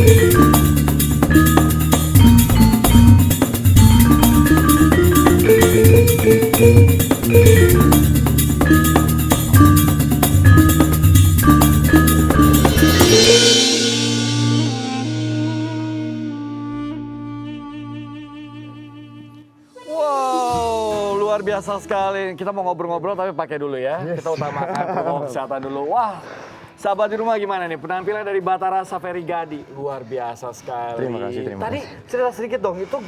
Luar biasa sekali. Kita mau ngobrol-ngobrol tapi pakai dulu ya. Kita utamakan protokol kesehatan dulu. Wah, sahabat di rumah gimana nih? Penampilan dari Batara Saferi Gadi. Luar biasa sekali. Terima kasih. Tadi cerita sedikit dong, itu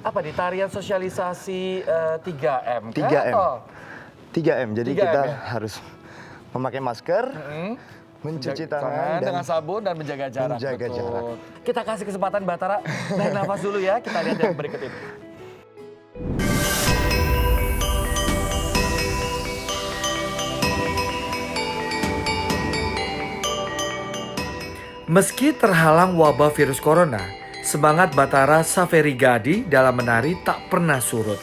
apa di tarian sosialisasi 3M kan? 3M. Atau? 3M. Jadi 3M, kita ya? harus memakai masker, mencuci tangan, dengan sabun dan menjaga jarak. menjaga betul. jarak. Kita kasih kesempatan Batara naik nafas dulu ya. Kita lihat yang berikut ini. Meski terhalang wabah virus corona, semangat Batara Saferi Gadi dalam menari tak pernah surut.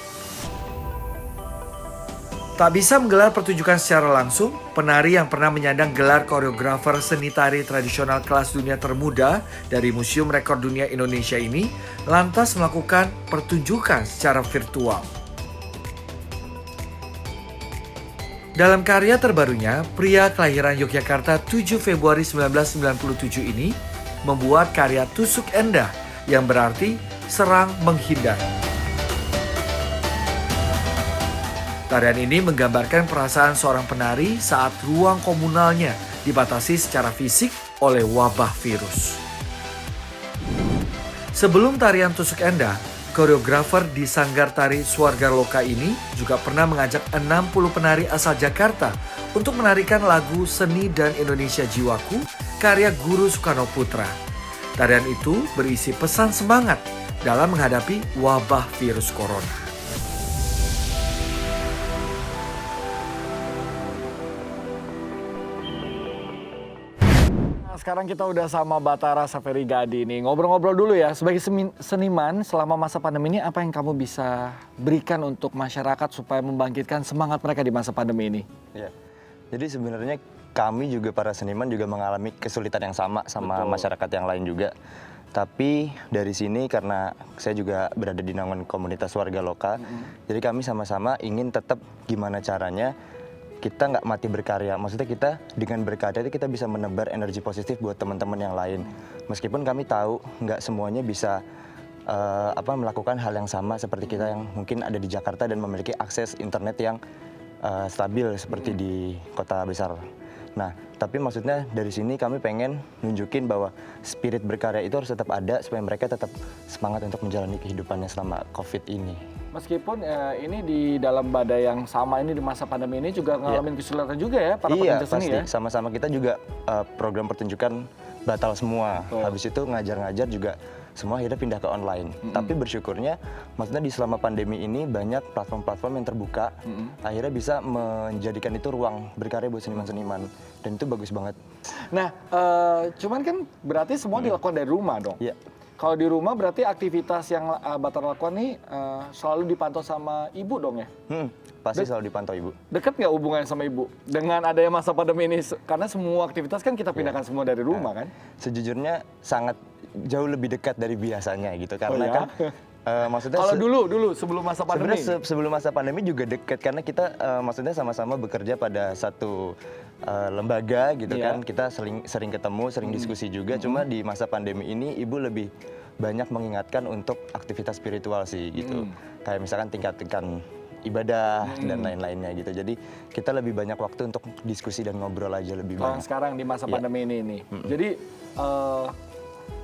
Tak bisa menggelar pertunjukan secara langsung, penari yang pernah menyandang gelar koreografer seni tari tradisional kelas dunia termuda dari Museum Rekor Dunia Indonesia ini lantas melakukan pertunjukan secara virtual. Dalam karya terbarunya, pria kelahiran Yogyakarta 7 Februari 1997 ini membuat karya Tusuk Endah yang berarti serang menghindar. Tarian ini menggambarkan perasaan seorang penari saat ruang komunalnya dibatasi secara fisik oleh wabah virus. Sebelum tarian Tusuk Endah, koreografer di Sanggar Tari Swarga Loka ini juga pernah mengajak 60 penari asal Jakarta untuk menarikan lagu Seni dan Indonesia Jiwaku karya Guru Soekarno Putra. Tarian itu berisi pesan semangat dalam menghadapi wabah virus corona. Sekarang kita udah sama Batara Saferi Gadi nih. Ngobrol-ngobrol dulu ya. Sebagai seniman selama masa pandemi ini apa yang kamu bisa berikan untuk masyarakat supaya membangkitkan semangat mereka di masa pandemi ini? Ya. Jadi sebenarnya kami juga para seniman juga mengalami kesulitan yang sama masyarakat yang lain juga. Tapi dari sini karena saya juga berada di naungan komunitas warga lokal, jadi kami sama-sama ingin tetap gimana caranya kita nggak mati berkarya. Maksudnya kita dengan berkarya itu kita bisa menebar energi positif buat teman-teman yang lain. Meskipun kami tahu nggak semuanya bisa melakukan hal yang sama seperti kita yang mungkin ada di Jakarta dan memiliki akses internet yang stabil seperti di kota besar. Nah, tapi maksudnya dari sini kami pengen nunjukin bahwa spirit berkarya itu harus tetap ada supaya mereka tetap semangat untuk menjalani kehidupannya selama COVID ini. Meskipun ini di dalam badai yang sama ini di masa pandemi ini juga ngalamin kesulitan juga ya para pekerja seni ya? Iya, pasti. Sama-sama kita juga program pertunjukan batal semua. Habis itu ngajar-ngajar juga semua akhirnya pindah ke online. Tapi bersyukurnya, maksudnya di selama pandemi ini banyak platform-platform yang terbuka, akhirnya bisa menjadikan itu ruang berkarya buat seniman-seniman. Dan itu bagus banget. Nah, cuman kan berarti semua dilakukan dari rumah dong? Iya. Kalau di rumah berarti aktivitas yang Batara lakukan nih selalu dipantau sama ibu dong ya? Pasti selalu dipantau ibu. Dekat nggak hubungannya sama ibu? Dengan adanya masa pandemi ini, karena semua aktivitas kan kita pindahkan semua dari rumah kan? Sejujurnya sangat jauh lebih dekat dari biasanya gitu. Karena kan maksudnya kalau dulu sebelum masa pandemi? Sebenarnya sebelum masa pandemi juga dekat karena kita maksudnya sama-sama bekerja pada satu lembaga gitu kan. Kita sering ketemu, sering diskusi juga. Cuma di masa pandemi ini ibu lebih banyak mengingatkan untuk aktivitas spiritual sih gitu. Kayak misalkan tingkatkan ibadah dan lain-lainnya gitu. Jadi kita lebih banyak waktu untuk diskusi dan ngobrol aja lebih banyak. Sekarang di masa pandemi ini. Jadi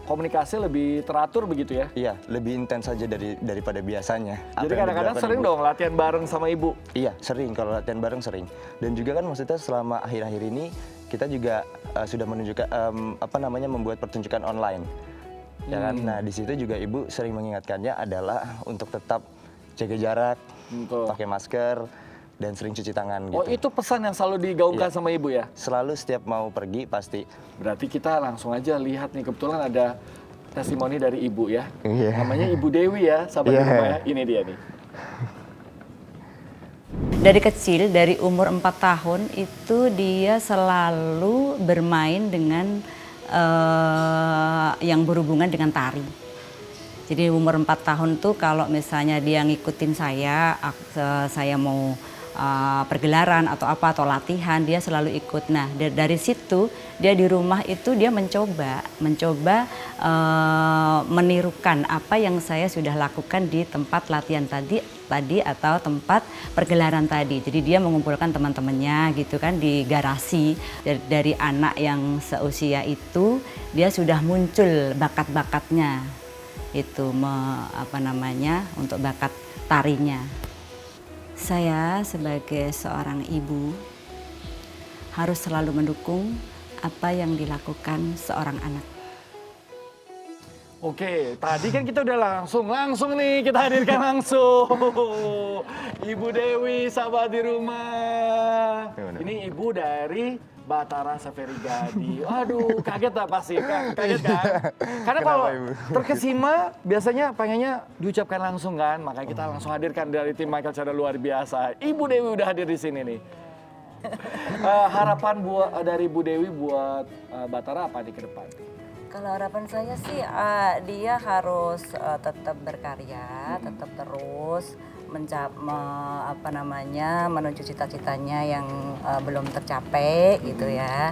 komunikasi lebih teratur begitu ya? Iya, lebih intens saja daripada biasanya. Jadi kadang-kadang sering dong latihan bareng sama ibu? Iya, sering. Kalau latihan bareng sering. Dan juga kan maksudnya selama akhir-akhir ini kita juga sudah menunjukkan membuat pertunjukan online. Ya kan? Nah, di situ juga ibu sering mengingatkannya adalah untuk tetap jaga jarak, pakai masker, dan sering cuci tangan gitu. Oh, itu pesan yang selalu digaungkan sama ibu ya? Selalu setiap mau pergi pasti. Berarti kita langsung aja lihat nih, kebetulan ada testimoni dari ibu ya. Namanya Ibu Dewi ya, sahabat di rumah ya. Ini dia nih. Dari kecil, dari umur 4 tahun itu dia selalu bermain dengan yang berhubungan dengan tari. Jadi umur 4 tahun tuh kalau misalnya dia ngikutin saya mau pergelaran atau apa atau latihan, dia selalu ikut. Nah dari situ dia di rumah itu dia mencoba menirukan apa yang saya sudah lakukan di tempat latihan tadi atau tempat pergelaran tadi. Jadi dia mengumpulkan teman-temannya gitu kan di garasi. Dari anak yang seusia itu dia sudah muncul bakat-bakatnya itu untuk bakat tarinya. Saya sebagai seorang ibu harus selalu mendukung apa yang dilakukan seorang anak. Oke, tadi kan kita udah langsung nih kita hadirkan langsung Ibu Dewi, sahabat di rumah. Ini ibu dari Batara Saferigadi. Aduh, kaget tak pasti kan? Kaget kan? Karena kalau terkesima biasanya pengennya diucapkan langsung kan, makanya kita langsung hadirkan dari tim Michael Chandra luar biasa. Ibu Dewi udah hadir di sini nih. Harapan dari Ibu Dewi buat Batara apa nih ke depan? Kalau harapan saya sih dia harus tetap berkarya, tetap terus menuju cita-citanya yang belum tercapai gitu ya.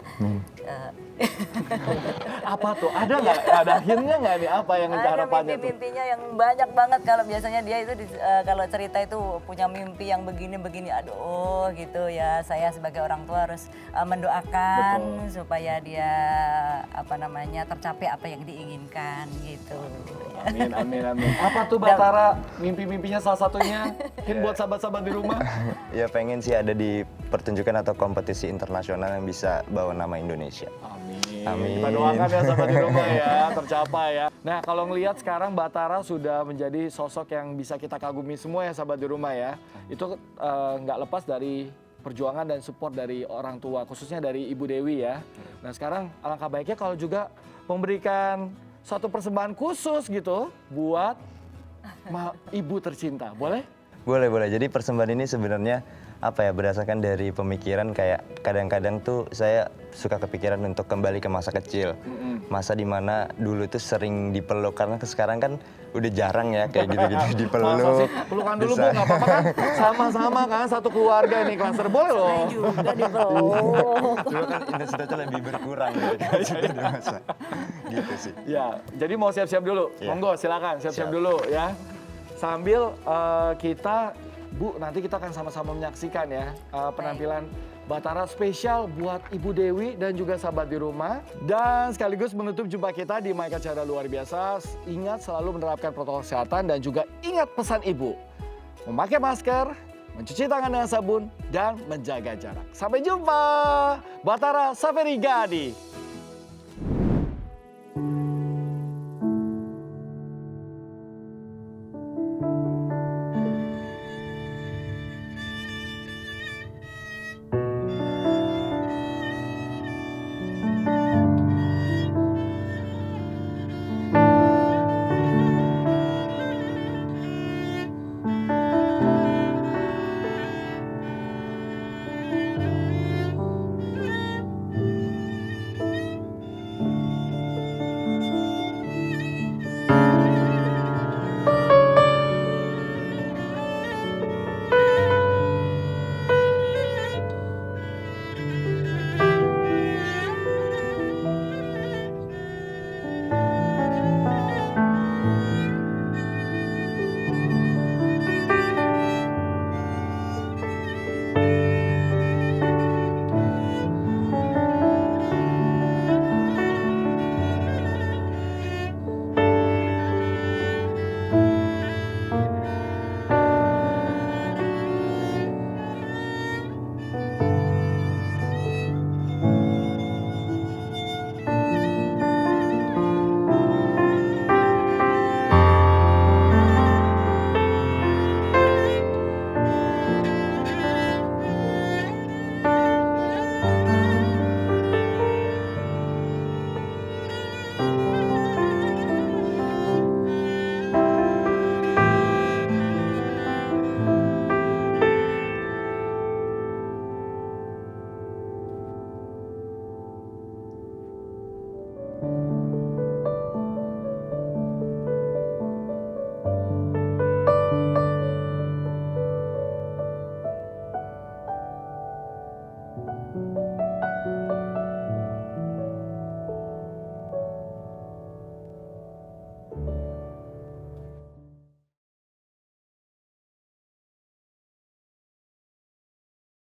Apa tuh? Ada nggak? Ada akhirnya nggak nih apa yang harapannya tuh? Mimpi-mimpinya yang banyak banget. Kalau biasanya dia itu kalau cerita itu punya mimpi yang begini-begini. Aduh gitu ya. Saya sebagai orang tua harus mendoakan supaya dia tercapai apa yang diinginkan gitu. Amin, amin, amin. Apa tuh Batara mimpi-mimpinya salah satunya? Mungkin buat sahabat-sahabat di rumah? Ya pengen sih ada di pertunjukan atau kompetisi internasional yang bisa bawa nama Indonesia. Amin. Kita doakan ya sahabat di rumah ya, tercapai ya. Nah kalau ngelihat sekarang Batara sudah menjadi sosok yang bisa kita kagumi semua ya sahabat di rumah ya. Itu nggak lepas dari perjuangan dan support dari orang tua, khususnya dari Ibu Dewi ya. Nah sekarang alangkah baiknya kalau juga memberikan suatu persembahan khusus gitu buat ibu tercinta, boleh? Boleh. Jadi persembahan ini sebenarnya berdasarkan dari pemikiran kayak kadang-kadang tuh saya suka kepikiran untuk kembali ke masa kecil. Masa dimana dulu tuh sering dipeluk, karena sekarang kan udah jarang ya kayak gitu-gitu dipeluk. Masa sih? Pelukan dulu Bu, nggak apa-apa kan? Sama-sama kan, satu keluarga ini, klaster boleh loh. Saya juga dipeluk. Dulu kan intensitasnya lebih berkurang gitu kan sudah dewasa. Gitu sih. Ya, jadi mau siap-siap dulu. Ya. Monggo silakan siap-siap dulu ya. Sambil kita Bu, nanti kita akan sama-sama menyaksikan ya penampilan Batara spesial buat Ibu Dewi dan juga sahabat di rumah. Dan sekaligus menutup jumpa kita di Michael Chandra luar biasa. Ingat selalu menerapkan protokol kesehatan dan juga ingat pesan Ibu. Memakai masker, mencuci tangan dengan sabun, dan menjaga jarak. Sampai jumpa, Batara Saferigadi.